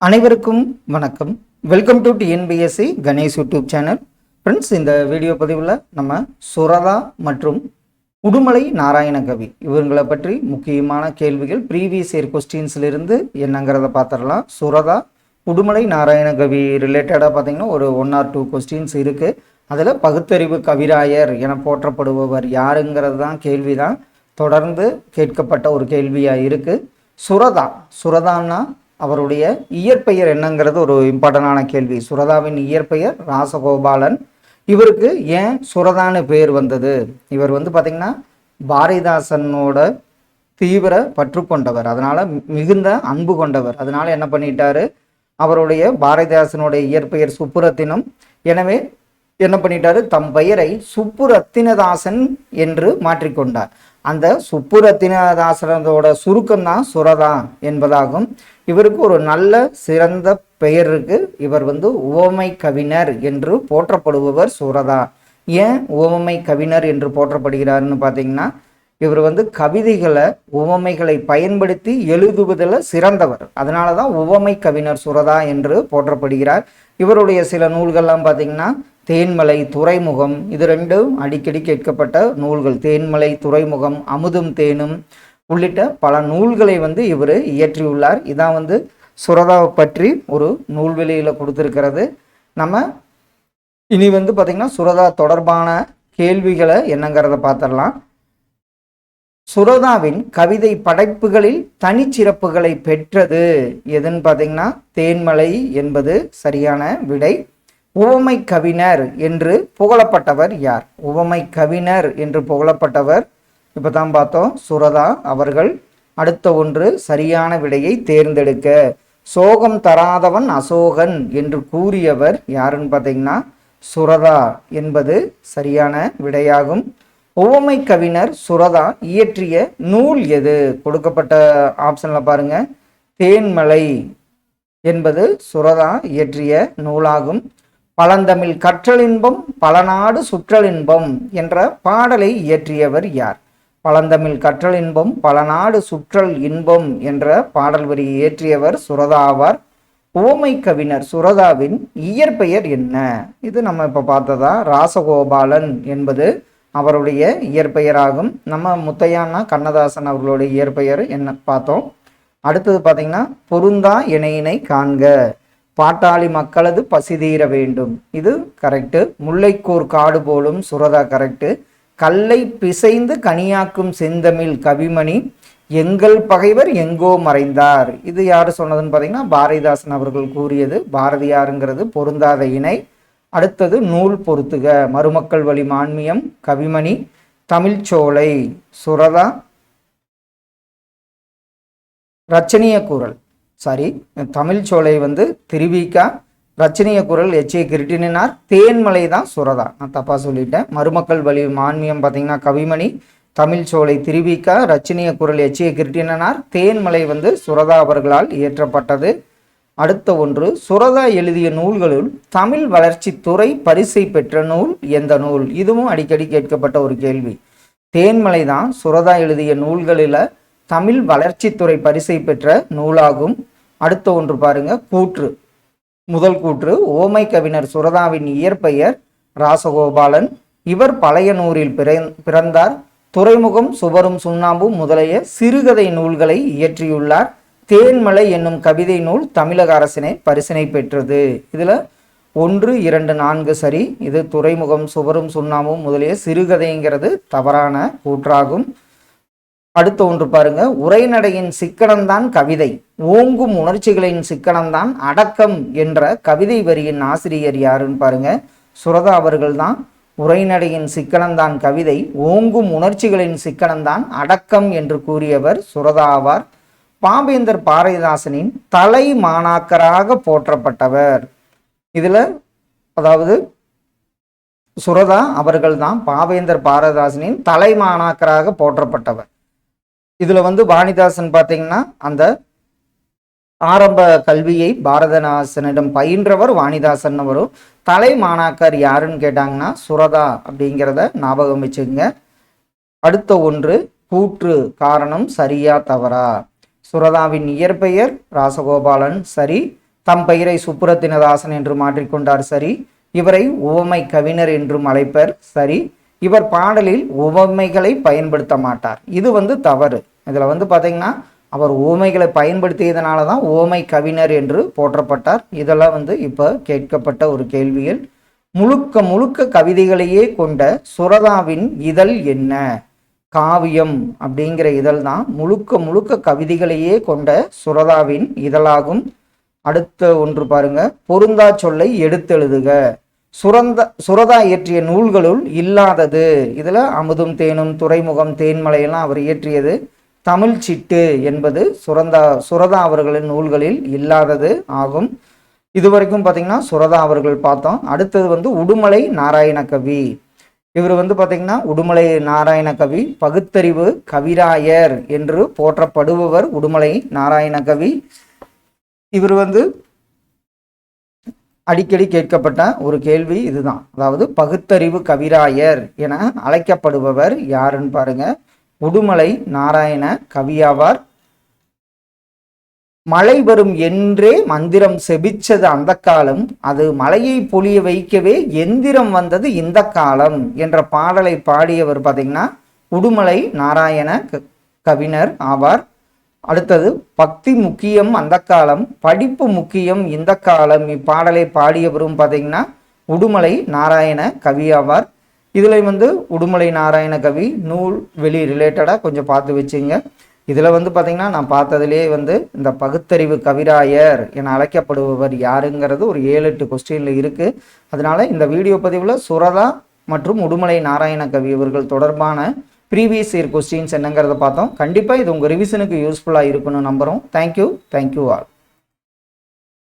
அனைவருக்கும் வணக்கம். Welcome to TNPSC Ganesh YouTube channel. Friends, இந்த வீடியோ பதிவில் நம்ம சுரதா மற்றும் உடுமலை நாராயணகவி இவங்களை பற்றி முக்கியமான கேள்விகள் ப்ரீவியஸ் இயர் கொஸ்டின்ஸ்லேருந்து என்னங்கிறத பார்த்துடலாம். சுரதா உடுமலை நாராயணகவி ரிலேட்டடாக பார்த்திங்கன்னா ஒரு 1 or 2 கொஸ்டின்ஸ் இருக்குது. அதில் பகுத்தறிவு கவிராயர் என போற்றப்படுபவர் யாருங்கிறது தான் கேள்வி தான் தொடர்ந்து கேட்கப்பட்ட ஒரு கேள்வியாக இருக்குது. சுரதான்னா அவருடைய இயற்பெயர் என்னங்கிறது ஒரு இம்பார்ட்டண்டான கேள்வி. சுரதாவின் இயற்பெயர் ராசகோபாலன். இவருக்கு ஏன் சுரதான்னு பேர் வந்தது? இவர் பார்த்திங்கன்னா பாரதிதாசனோட தீவிர பற்று கொண்டவர், அதனால் மிகுந்த அன்பு கொண்டவர். அதனால் என்ன பண்ணிட்டாரு, அவருடைய பாரதிதாசனுடைய இயற்பெயர் சுப்புரத்தினம். எனவே என்ன பண்ணிட்டாரு, தம் பெயரை சுப்புரத்தினதாசன் என்று மாற்றிக்கொண்டார். அந்த சுப்புரத்தினதாசனோட சுருக்கம் தான் சுரதா என்பதாகும். இவருக்கு ஒரு நல்ல சிறந்த பெயர் இருக்கு. இவர் உவமை கவிஞர் என்று போற்றப்படுபவர் சுரதா. ஏன் உவமை கவிஞர் என்று போற்றப்படுகிறார்னு பார்த்தீங்கன்னா, இவர் கவிதைகளை உவமைகளை பயன்படுத்தி எழுதுவதில் சிறந்தவர். அதனால தான் உவமை கவிஞர் சுரதா என்று போற்றப்படுகிறார். இவருடைய சில நூல்கள்லாம் பார்த்தீங்கன்னா தேன்மலை, துறைமுகம், இது ரெண்டும் அடிக்கடி கேட்கப்பட்ட நூல்கள். தேன்மலை, துறைமுகம், அமுதும் தேனும் உள்ளிட்ட பல நூல்களை இவர் இயற்றியுள்ளார். இதான் சுரதாவை பற்றி ஒரு நூல்வெளியில் கொடுத்துருக்கிறது. நம்ம இனி பார்த்திங்கன்னா சுரதா தொடர்பான கேள்விகளை என்னங்கிறத பார்த்துடலாம். சுரதாவின் கவிதை படைப்புகளில் தனிச்சிறப்புகளை பெற்றது எதுன்னு பார்த்தீங்கன்னா தேன்மலை என்பது சரியான விடை. உவமை கவிஞர் என்று புகழப்பட்டவர் யார்? உவமை கவிஞர் என்று புகழப்பட்டவர் இப்போ தான் பார்த்தோம், சுரதா அவர்கள். அடுத்த ஒன்று சரியான விடையை தேர்ந்தெடுக்க. சோகம் தராதவன் அசோகன் என்று கூறியவர் யாருன்னு பார்த்தீங்கன்னா சுரதா என்பது சரியான விடையாகும். உவமை கவிஞர் சுரதா இயற்றிய நூல் எது? கொடுக்கப்பட்ட ஆப்ஷனில் பாருங்க, தேன்மலை என்பது சுரதா இயற்றிய நூலாகும். பழந்தமிழ் கற்றலின்பம் பலநாடு சுற்றலின்பம் என்ற பாடலை இயற்றியவர் யார்? பழந்தமிழ் கற்றலின்பம் பலநாடு சுற்றல் இன்பம் என்ற பாடல் வரி இயற்றியவர் சுரதா ஆவார். உவமை கவிஞர் சுரதாவின் இயற்பெயர் என்ன? இது நம்ம இப்போ பார்த்ததா ராசகோபாலன் என்பது அவருடைய இயற்பெயராகும். நம்ம முத்தையான்னா கண்ணதாசன் அவர்களுடைய இயற்பெயர் என்ன பார்த்தோம். அடுத்தது பார்த்தீங்கன்னா பொருந்தா இணையினை காண்க. பாட்டாளி மக்களது பசிதீர வேண்டும், இது கரெக்டு. முல்லைக்கோர் காடு போலும் சுரதா கரெக்டு. கல்லை பிசைந்து கனியாக்கும் செந்தமிழ் கவிமணி எங்கள் பகைவர் எங்கோ மறைந்தார், இது யார் சொன்னதுன்னு பார்த்தீங்கன்னா பாரதிதாசன் அவர்கள் கூறியது. பாரதியாருங்கிறது பொருந்தாத இணை. அடுத்தது நூல் பொருத்துக. மருமக்கள் வழி மான்மியம் கவிமணி. தமிழ்ச்சோலை சுரதா. ரச்சனிய குரல் தமிழ்ச்சோலை திருவிக்கா. ரச்சனிய குரல் எச்ஏ கிருட்டினார். தேன்மலை தான் சுரதா, நான் தப்பா சொல்லிட்டேன். மருமக்கள் வழி மான்மியம் பார்த்தீங்கன்னா கவிமணி. தமிழ்ச்சோலை திருவிக்கா. ரச்சனிய குரல் எச்ஏ கிருட்டினார். தேன்மலை சுரதா அவர்களால் இயற்றப்பட்டது. அடுத்த ஒன்று, சுரதா எழுதிய நூல்களுள் தமிழ் வளர்ச்சித்துறை பரிசை பெற்ற நூல் எந்த நூல்? இதுவும் அடிக்கடி கேட்கப்பட்ட ஒரு கேள்வி. தேன்மலை தான் சுரதா எழுதிய நூல்களில் தமிழ் வளர்ச்சித்துறை பரிசை பெற்ற நூலாகும். அடுத்த ஒன்று பாருங்க, கூற்று. முதல் கூற்று, ஓமை கவிஞர் சுரதாவின் இயற்பெயர் ராசகோபாலன். இவர் பழையனூரில் பிறந்தார். துறைமுகம், சுவரும் சுண்ணாம்பும் முதலிய சிறுகதை நூல்களை இயற்றியுள்ளார். தேன்மலை என்னும் கவிதை நூல் தமிழக அரசினை பரிசினை பெற்றது. இதில் 1, 2, 4 சரி. இது துறைமுகம், சுவரும் சுண்ணாம்பும் முதலிய சிறுகதைங்கிறது தவறான கூற்றாகும். அடுத்த ஒன்று பாருங்க, உரைநடையின் சிக்கனம்தான் கவிதை, ஓங்கும் உணர்ச்சிகளின் சிக்கனம்தான் அடக்கம் என்ற கவிதை வரியின் ஆசிரியர் யாருன்னு பாருங்க, சுரதா அவர்கள் தான். உரைநடையின் சிக்கனம்தான் கவிதை, ஓங்கும் உணர்ச்சிகளின் சிக்கனம்தான் அடக்கம் என்று கூறியவர் சுரதா ஆவார். பாவேந்தர் பாரதிதாசனின் தலை மாணாக்கராக போற்றப்பட்டவர். இதில் அதாவது சுரதா அவர்கள் தான் பாவேந்தர் பாரதிதாசனின் தலை மாணாக்கராக போற்றப்பட்டவர். இதில் வாணிதாசன் பார்த்தீங்கன்னா அந்த ஆரம்ப கல்வியை பாரதிதாசனிடம் பயின்றவர் வாணிதாசன் வரும். தலை மாணாக்கர் யாருன்னு கேட்டாங்கன்னா சுரதா அப்படிங்கிறத ஞாபகம் வச்சுங்க. அடுத்த ஒன்று, கூற்று காரணம் சரியா தவறா? சுரதாவின் இயற்பெயர் ராசகோபாலன் சரி. தம் பெயரை சுப்புரத்தினதாசன் என்று மாற்றிக்கொண்டார். சரி. இவரை உவமை கவிஞர் என்றும் அழைப்பர். சரி. இவர் பாடலில் உவமைகளை பயன்படுத்த மாட்டார். இது தவறு. இதில் பார்த்தீங்கன்னா அவர் உவமைகளை பயன்படுத்தியதனால தான் உவமை கவிஞர் என்று போற்றப்பட்டார். இதெல்லாம் இப்போ கேட்கப்பட்ட ஒரு கேள்விகள். முழுக்க முழுக்க கவிதைகளையே கொண்ட சுரதாவின் இதழ் என்ன? காவியம் அப்படிங்கிற இதழ் தான் முழுக்க முழுக்க கவிதைகளையே கொண்ட சுரதாவின் இதழாகும். அடுத்த ஒன்று பாருங்க, பொருந்தா சொல்லை எடுத்தெழுதுக. சுரதா இயற்றிய நூல்களுள் இல்லாதது. இதில் அமுதும் தேனும் துறைமுகம் தேன்மலையெல்லாம் அவர் இயற்றியது. தமிழ் சிட்டு என்பது சுரதா அவர்களின் நூல்களில் இல்லாதது ஆகும். இதுவரைக்கும் பார்த்தீங்கன்னா சுரதா அவர்கள் பார்த்தோம். அடுத்தது உடுமலை நாராயண கவி. இவர் பார்த்தீங்கன்னா உடுமலை நாராயண கவி பகுத்தறிவு கவிராயர் என்று போற்றப்படுபவர் உடுமலை நாராயண கவி. இவர் அடிக்கடி கேட்கப்பட்ட ஒரு கேள்வி இதுதான். அதாவது பகுத்தறிவு கவிராயர் என அழைக்கப்படுபவர் யாருன்னு பாருங்க, உடுமலை நாராயண கவியாவார். மழை வரும் என்றே மந்திரம் செபிச்சது அந்த காலம், அது மழையை பொழிய வைக்கவே எந்திரம் வந்தது இந்த காலம் என்ற பாடலை பாடியவர் பார்த்தீங்கன்னா உடுமலை நாராயண கவிஞர் ஆவார். அடுத்தது பக்தி முக்கியம் அந்த காலம், படிப்பு முக்கியம் இந்த காலம். இப்பாடலை பாடியவரும் பார்த்தீங்கன்னா உடுமலை நாராயண கவியாவார். இதில் உடுமலை நாராயண கவி நூல் வெளி ரிலேட்டடாக கொஞ்சம் பார்த்து வச்சுங்க. இதில் பார்த்தீங்கன்னா நான் பார்த்ததுலேயே இந்த பகுத்தறிவு கவிராயர் என அழைக்கப்படுபவர் யாருங்கிறது ஒரு 7-8 கொஸ்டினில் இருக்குது. அதனால் இந்த வீடியோ பதிவில் சுரதா மற்றும் உடுமலை நாராயண கவி இவர்கள் தொடர்பான ப்ரீவியஸ் இயர் கொஸ்டின்ஸ் என்னங்கிறத பார்த்தோம். கண்டிப்பாக இது உங்கள் ரிவிஷனுக்கு யூஸ்ஃபுல்லாக இருக்குன்னு நம்புகிறோம். Thank you all.